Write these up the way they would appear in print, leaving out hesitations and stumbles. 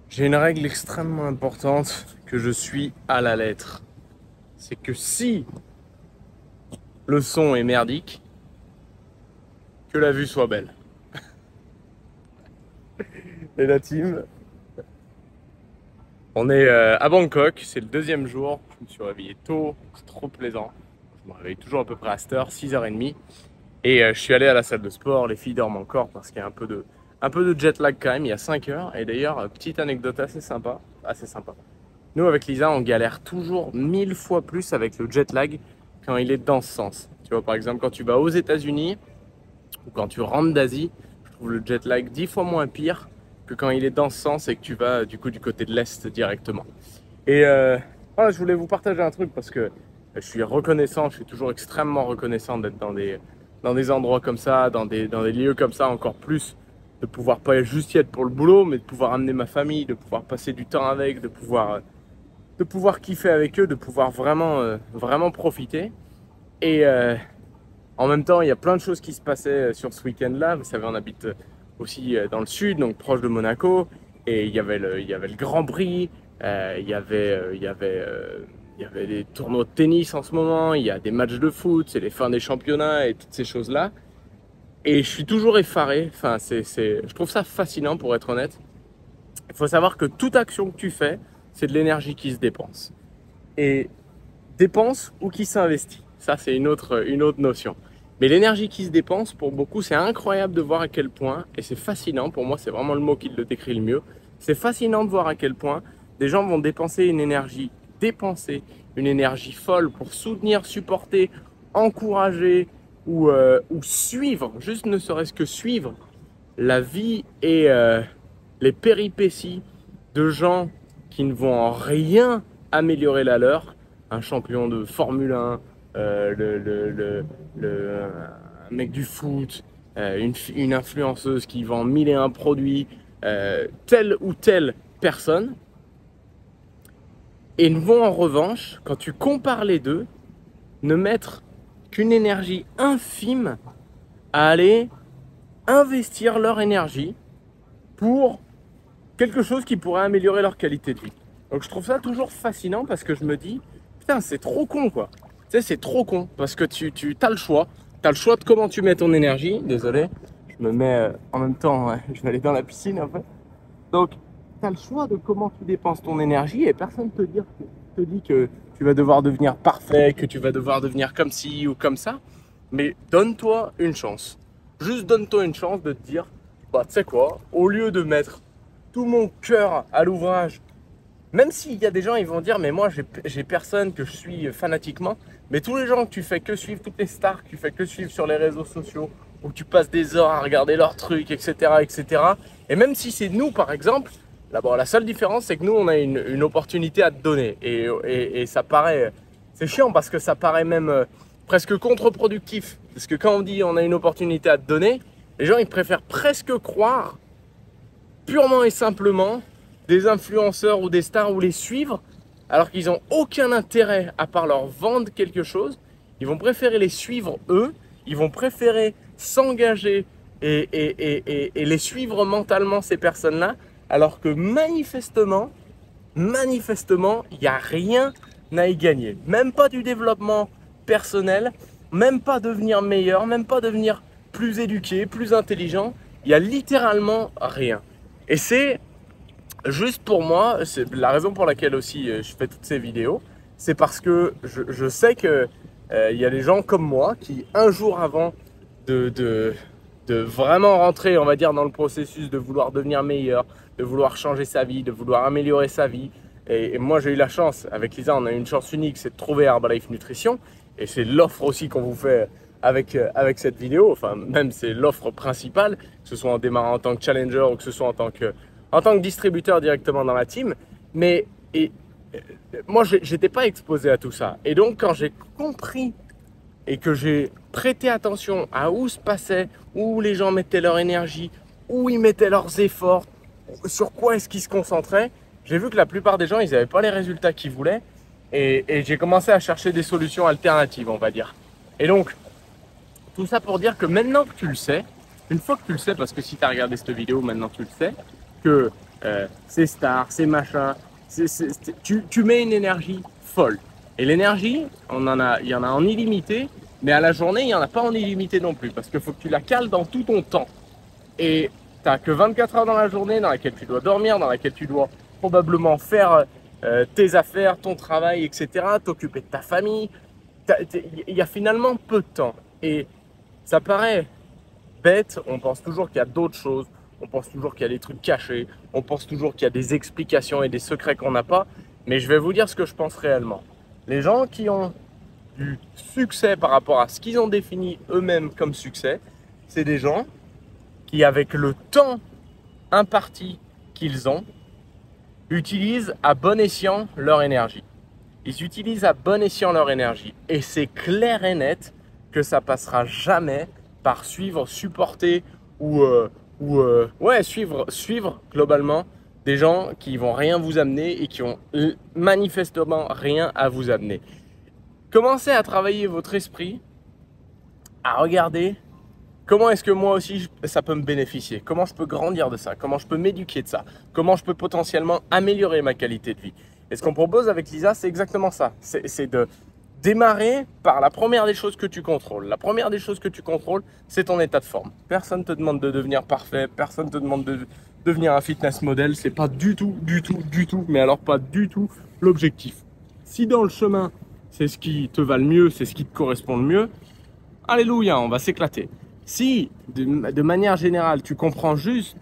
J'ai une règle extrêmement importante que je suis à la lettre. C'est que si le son est merdique, que la vue soit belle. Et la team, on est à Bangkok, c'est le deuxième jour. Je me suis réveillé tôt, c'est trop plaisant. Je me réveille toujours à peu près à cette heure, 6h30. Et je suis allé à la salle de sport, les filles dorment encore parce qu'il y a un peu de jet lag quand même, il y a 5 heures. Et d'ailleurs, petite anecdote assez sympa, Nous, avec Lisa, on galère toujours 1000 fois plus avec le jet lag quand il est dans ce sens. Tu vois, par exemple, quand tu vas aux États-Unis ou quand tu rentres d'Asie, je trouve le jet lag 10 fois moins pire que quand il est dans ce sens et que tu vas du coup du côté de l'Est directement. Et voilà, je voulais vous partager un truc parce que je suis reconnaissant, je suis toujours extrêmement reconnaissant d'être dans des endroits comme ça, dans des lieux comme ça, encore plus de pouvoir pas juste y être pour le boulot, mais de pouvoir amener ma famille, de pouvoir passer du temps avec, de pouvoir kiffer avec eux, de pouvoir vraiment profiter. Et en même temps, il y a plein de choses qui se passaient sur ce week-end-là. Vous savez, on habite aussi dans le sud, donc proche de Monaco. Et il y avait le Grand Prix, il y avait des tournois de tennis en ce moment, il y a des matchs de foot, c'est les fins des championnats et toutes ces choses-là. Et je suis toujours effaré, enfin, je trouve ça fascinant pour être honnête. Il faut savoir que toute action que tu fais, c'est de l'énergie qui se dépense. Et dépense ou qui s'investit, ça c'est une autre notion. Mais l'énergie qui se dépense, pour beaucoup, c'est incroyable de voir à quel point, et c'est fascinant, pour moi c'est vraiment le mot qui le décrit le mieux, c'est fascinant de voir à quel point des gens vont dépenser une énergie folle pour soutenir, supporter, encourager ou suivre, juste ne serait-ce que suivre la vie et les péripéties de gens qui ne vont en rien améliorer la leur. Un champion de Formule 1, un mec du foot, une influenceuse qui vend 1001 produits, telle ou telle personne. Et vont en revanche, quand tu compares les deux, ne mettre qu'une énergie infime à aller investir leur énergie pour quelque chose qui pourrait améliorer leur qualité de vie. Donc je trouve ça toujours fascinant parce que je me dis, putain, c'est trop con quoi. Tu sais, c'est trop con parce que tu as le choix. Tu as le choix de comment tu mets ton énergie. Désolé, je me mets en même temps, ouais, je vais aller dans la piscine en fait. Donc, tu as le choix de comment tu dépenses ton énergie et personne te dit que tu vas devoir devenir parfait, que tu vas devoir devenir comme ci ou comme ça. Mais donne-toi une chance. Juste donne-toi une chance de te dire, bah, tu sais quoi, au lieu de mettre tout mon cœur à l'ouvrage, même s'il y a des gens, ils vont dire, mais moi, j'ai personne que je suis fanatiquement, mais tous les gens que tu fais que suivre, toutes les stars que tu fais que suivre sur les réseaux sociaux, où tu passes des heures à regarder leurs trucs, etc., etc. Et même si c'est nous, par exemple, là, bon, la seule différence, c'est que nous, on a une opportunité à te donner. Et ça paraît, c'est chiant parce que ça paraît même presque contre-productif. Parce que quand on dit on a une opportunité à te donner, les gens, ils préfèrent presque croire purement et simplement des influenceurs ou des stars ou les suivre alors qu'ils n'ont aucun intérêt à part leur vendre quelque chose. Ils vont préférer les suivre eux, ils vont préférer s'engager et les suivre mentalement ces personnes-là, alors que manifestement, il n'y a rien à y gagner. Même pas du développement personnel, même pas devenir meilleur, même pas devenir plus éduqué, plus intelligent. Il n'y a littéralement rien. Et c'est juste pour moi, c'est la raison pour laquelle aussi je fais toutes ces vidéos, c'est parce que je sais que y a des gens comme moi qui, un jour avant de vraiment rentrer, on va dire, dans le processus de vouloir devenir meilleur, de vouloir changer sa vie, de vouloir améliorer sa vie. Et moi, j'ai eu la chance, avec Lisa, on a eu une chance unique, c'est de trouver Herbalife Nutrition. Et c'est l'offre aussi qu'on vous fait avec cette vidéo. Enfin, même c'est l'offre principale, que ce soit en démarrant en tant que challenger ou que ce soit en tant que distributeur directement dans la team. Mais moi, j'étais pas exposé à tout ça. Et donc, quand j'ai compris et que j'ai prêté attention à où se passait, où les gens mettaient leur énergie, où ils mettaient leurs efforts, sur quoi est-ce qu'ils se concentraient, j'ai vu que la plupart des gens, ils n'avaient pas les résultats qu'ils voulaient. Et j'ai commencé à chercher des solutions alternatives, on va dire. Et donc, tout ça pour dire que maintenant que tu le sais, une fois que tu le sais, parce que si tu as regardé cette vidéo, maintenant tu le sais, que c'est star, c'est machin. Tu mets une énergie folle. Et l'énergie, il y en a en illimité, mais à la journée, il n'y en a pas en illimité non plus, parce qu'il faut que tu la cales dans tout ton temps. Et tu n'as que 24 heures dans la journée dans laquelle tu dois dormir, dans laquelle tu dois probablement faire tes affaires, ton travail, etc., t'occuper de ta famille. Il y a finalement peu de temps. Et ça paraît bête, on pense toujours qu'il y a d'autres choses, on pense toujours qu'il y a des trucs cachés, on pense toujours qu'il y a des explications et des secrets qu'on n'a pas, mais je vais vous dire ce que je pense réellement. Les gens qui ont du succès par rapport à ce qu'ils ont défini eux-mêmes comme succès, c'est des gens qui, avec le temps imparti qu'ils ont, utilisent à bon escient leur énergie. Ils utilisent à bon escient leur énergie. Et c'est clair et net que ça passera jamais par suivre, supporter suivre globalement des gens qui vont rien vous amener et qui ont manifestement rien à vous amener. Commencez à travailler votre esprit, à regarder comment est-ce que moi aussi ça peut me bénéficier, comment je peux grandir de ça, comment je peux m'éduquer de ça, comment je peux potentiellement améliorer ma qualité de vie. Et ce qu'on propose avec Lisa, c'est exactement ça, c'est de démarrer par la première des choses que tu contrôles. La première des choses que tu contrôles, c'est ton état de forme. Personne ne te demande de devenir parfait, personne ne te demande de devenir un fitness model, c'est pas du tout, mais alors pas du tout l'objectif. Si dans le chemin, c'est ce qui te va le mieux, c'est ce qui te correspond le mieux, alléluia, on va s'éclater. Si, de manière générale, tu comprends juste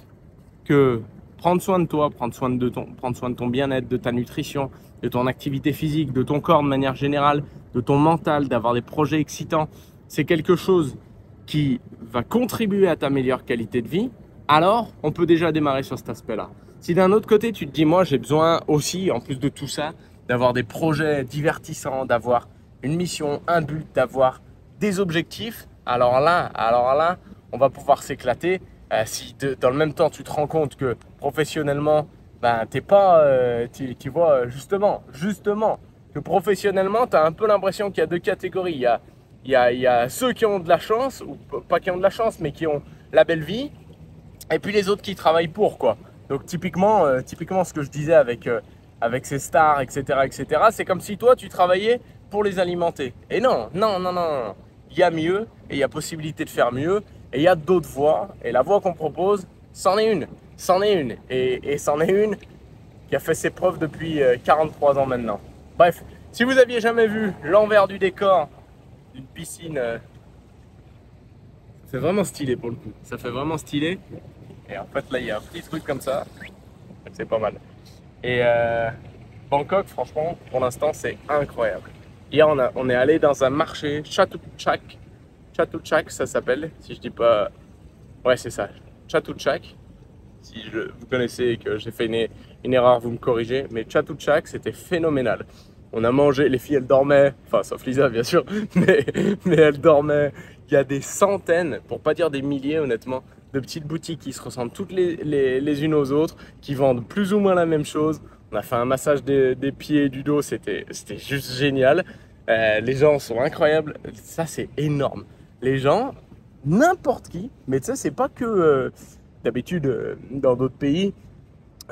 que prendre soin de toi, prendre soin de ton bien-être, de ta nutrition, de ton activité physique, de ton corps de manière générale, de ton mental, d'avoir des projets excitants, c'est quelque chose qui va contribuer à ta meilleure qualité de vie, alors on peut déjà démarrer sur cet aspect-là. Si d'un autre côté, tu te dis, moi j'ai besoin aussi, en plus de tout ça, d'avoir des projets divertissants, d'avoir une mission, un but, d'avoir des objectifs, alors là, on va pouvoir s'éclater. Si dans le même temps, tu te rends compte que professionnellement, ben, t'es pas, tu vois, justement, que professionnellement, tu as un peu l'impression qu'il y a deux catégories. Il y a ceux qui ont de la chance, ou pas qui ont de la chance, mais qui ont la belle vie, et puis les autres qui travaillent pour, quoi. Donc typiquement ce que je disais avec ces stars, etc., c'est comme si toi, tu travaillais pour les alimenter. Et non. Il y a mieux, et il y a possibilité de faire mieux, et il y a d'autres voies, et la voie qu'on propose, c'en est une. Et c'en est une qui a fait ses preuves depuis 43 ans maintenant. Bref, si vous aviez jamais vu l'envers du décor d'une piscine, c'est vraiment stylé pour le coup. Ça fait vraiment stylé. Et en fait, là, il y a un petit truc comme ça. C'est pas mal. Et Bangkok, franchement, pour l'instant, c'est incroyable. Hier, on est allé dans un marché, Chatuchak, ça s'appelle, si je dis pas... Ouais, c'est ça, Chatuchak. Si vous connaissez et que j'ai fait une erreur, vous me corrigez. Mais Chatuchak, c'était phénoménal. On a mangé, les filles, elles dormaient, enfin, sauf Lisa, bien sûr, mais elles dormaient. Il y a des centaines, pour pas dire des milliers, honnêtement, de petites boutiques qui se ressemblent toutes les unes aux autres, qui vendent plus ou moins la même chose. On a fait un massage des pieds et du dos, c'était juste génial. Les gens sont incroyables, ça c'est énorme. Les gens, n'importe qui, mais tu sais, c'est pas que d'habitude dans d'autres pays,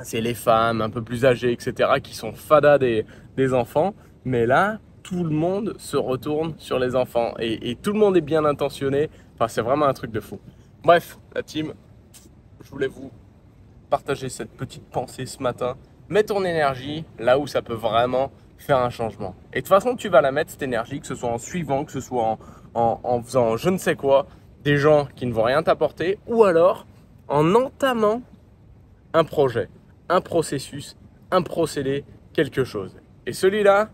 c'est les femmes un peu plus âgées, etc., qui sont fadas des enfants. Mais là, tout le monde se retourne sur les enfants et tout le monde est bien intentionné. Enfin, c'est vraiment un truc de fou. Bref, la team, je voulais vous partager cette petite pensée ce matin. Mets ton énergie là où ça peut vraiment faire un changement. Et de toute façon, tu vas la mettre, cette énergie, que ce soit en suivant, que ce soit en faisant je ne sais quoi, des gens qui ne vont rien t'apporter, ou alors en entamant un projet, un processus, un procédé, quelque chose. Et celui-là,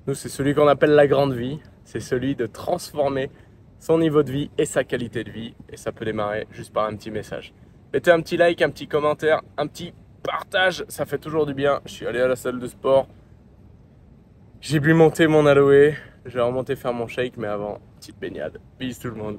nous, c'est celui qu'on appelle la grande vie. C'est celui de transformer son niveau de vie et sa qualité de vie. Et ça peut démarrer juste par un petit message. Mettez un petit like, un petit commentaire, un petit partage. Ça fait toujours du bien. Je suis allé à la salle de sport. J'ai bu monter mon aloe. Je vais remonter faire mon shake. Mais avant, petite baignade. Bisous tout le monde.